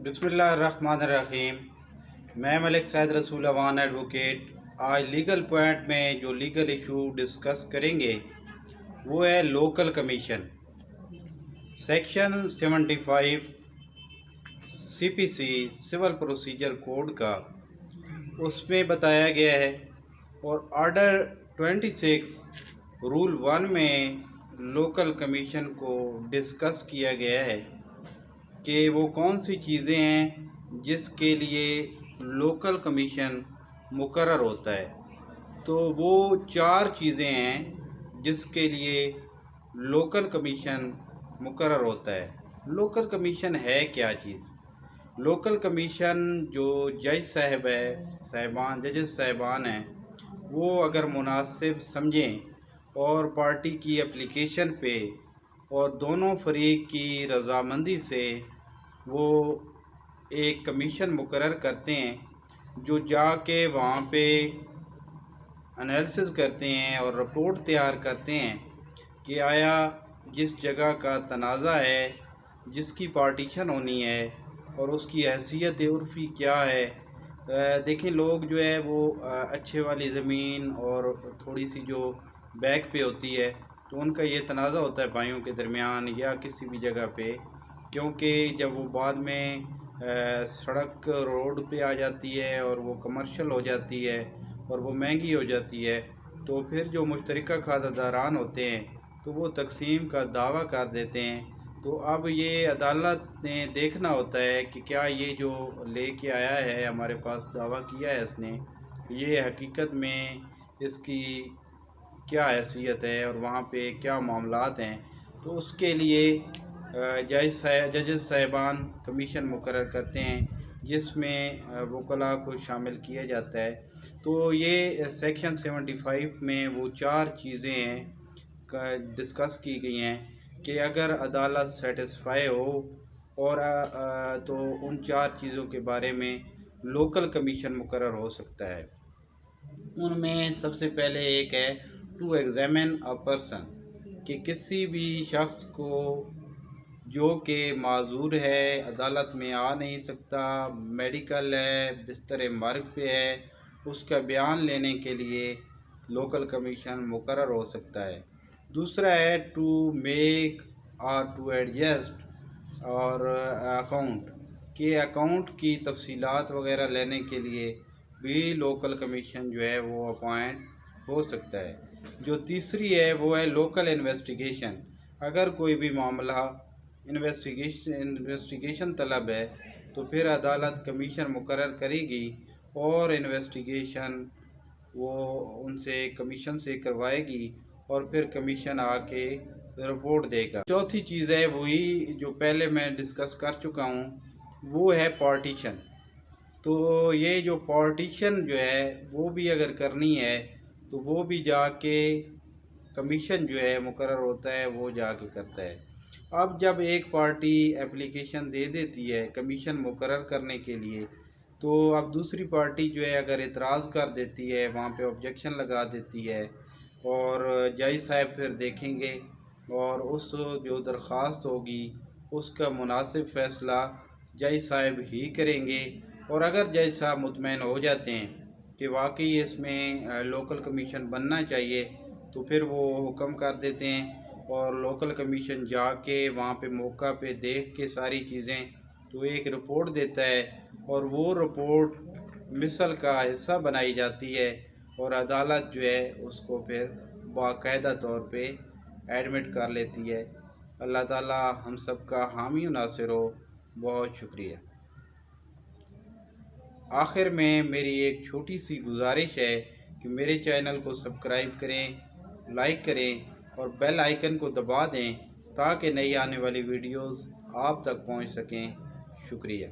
बिस्मिल्लाहिर्रहमानिर्रहीम। मैं मलिक सैद रसूल अवान एडवोकेट आज लीगल पॉइंट में जो लीगल इशू डिस्कस करेंगे वो है local commission. Section 75 CPC civil procedure code का उसमें बताया गया है और ऑर्डर 26 रूल 1 में लोकल कमीशन को डिस्कस किया गया है कि वो कौन सी चीज़ें हैं जिसके लिए लोकल कमीशन मुकर्रर होता है। तो वो 4 चीज़ें हैं जिसके लिए लोकल कमीशन मुकर्रर होता है। लोकल कमीशन है क्या चीज़? लोकल कमीशन जो जजेस साहिबान हैं वो अगर मुनासिब समझें और पार्टी की एप्लीकेशन पे और दोनों फरीक की रज़ामंदी से वो एक कमीशन मुकर्रर करते हैं जो जाके वहाँ पे एनालिसिस करते हैं और रिपोर्ट तैयार करते हैं कि आया जिस जगह का तनाज़ा है, जिसकी पार्टीशन होनी है और उसकी हैसियत उर्फ़ी क्या है। देखें लोग जो है वो अच्छे वाली ज़मीन और थोड़ी सी जो बैक पे होती है तो उनका ये तनाज़ा होता है भाइयों के दरमियान या किसी भी जगह पे, क्योंकि जब वो बाद में सड़क रोड पे आ जाती है और वो कमर्शियल हो जाती है और वो महंगी हो जाती है तो फिर जो मुश्तरका खातादारान होते हैं तो वो तकसीम का दावा कर देते हैं। तो अब ये अदालत ने देखना होता है कि क्या ये जो लेके आया है हमारे पास दावा किया है इसने, ये हकीकत में इसकी क्या हैसियत है और वहाँ पे क्या मामलात हैं। तो उसके लिए जजेस साहिबान कमीशन मुकर्रर करते हैं जिसमें वकला को शामिल किया जाता है। तो ये सेक्शन 75 में वो 4 चीज़ें हैं डिस्कस की गई हैं कि अगर अदालत सेटिस्फाई हो और तो उन 4 चीज़ों के बारे में लोकल कमीशन मुकर्रर हो सकता है। उनमें सबसे पहले एक है टू एग्जामिन अ पर्सन, कि किसी भी शख्स को जो कि माजूर है, अदालत में आ नहीं सकता, मेडिकल है, बिस्तर मर्ग पे है, उसका बयान लेने के लिए लोकल कमीशन मुकर्रर हो सकता है। दूसरा है टू मेक और टू एडजस्ट और अकाउंट, कि अकाउंट की तफसीलात वगैरह लेने के लिए भी लोकल कमीशन जो है वो अपॉइंट हो सकता है। जो तीसरी है वो है लोकल इन्वेस्टिगेशन। अगर कोई भी मामला इन्वेस्टिगेशन तलब है तो फिर अदालत कमीशन मुकर्रर करेगी और इन्वेस्टिगेशन वो उनसे कमीशन से करवाएगी और फिर कमीशन आके रिपोर्ट देगा। चौथी चीज़ है वही जो पहले मैं डिस्कस कर चुका हूँ, वो है पार्टीशन। तो ये जो पार्टीशन जो है वो भी अगर करनी है तो वो भी जाके कमीशन जो है मुकर्रर होता है, वो जाके करता है। अब जब एक पार्टी एप्लीकेशन दे देती है कमीशन मुकर्रर करने के लिए तो अब दूसरी पार्टी जो है अगर इतराज़ कर देती है, वहाँ पे ऑब्जेक्शन लगा देती है और जज साहब फिर देखेंगे और उस जो दरख्वास्त होगी उसका मुनासिब फ़ैसला जज साहब ही करेंगे। और अगर जज साहब मुतमईन हो जाते हैं कि वाकई इसमें लोकल कमीशन बनना चाहिए तो फिर वो हुक्म कर देते हैं और लोकल कमीशन जाके वहाँ पे मौका पे देख के सारी चीज़ें तो एक रिपोर्ट देता है और वो रिपोर्ट मिसल का हिस्सा बनाई जाती है और अदालत जो है उसको फिर बाकायदा तौर पे एडमिट कर लेती है। अल्लाह ताला हम सब का हामी नासिर हो। बहुत शुक्रिया। आखिर में मेरी एक छोटी सी गुजारिश है कि मेरे चैनल को सब्सक्राइब करें, लाइक करें और बेल आइकन को दबा दें ताकि नई आने वाली वीडियोस आप तक पहुंच सकें। शुक्रिया।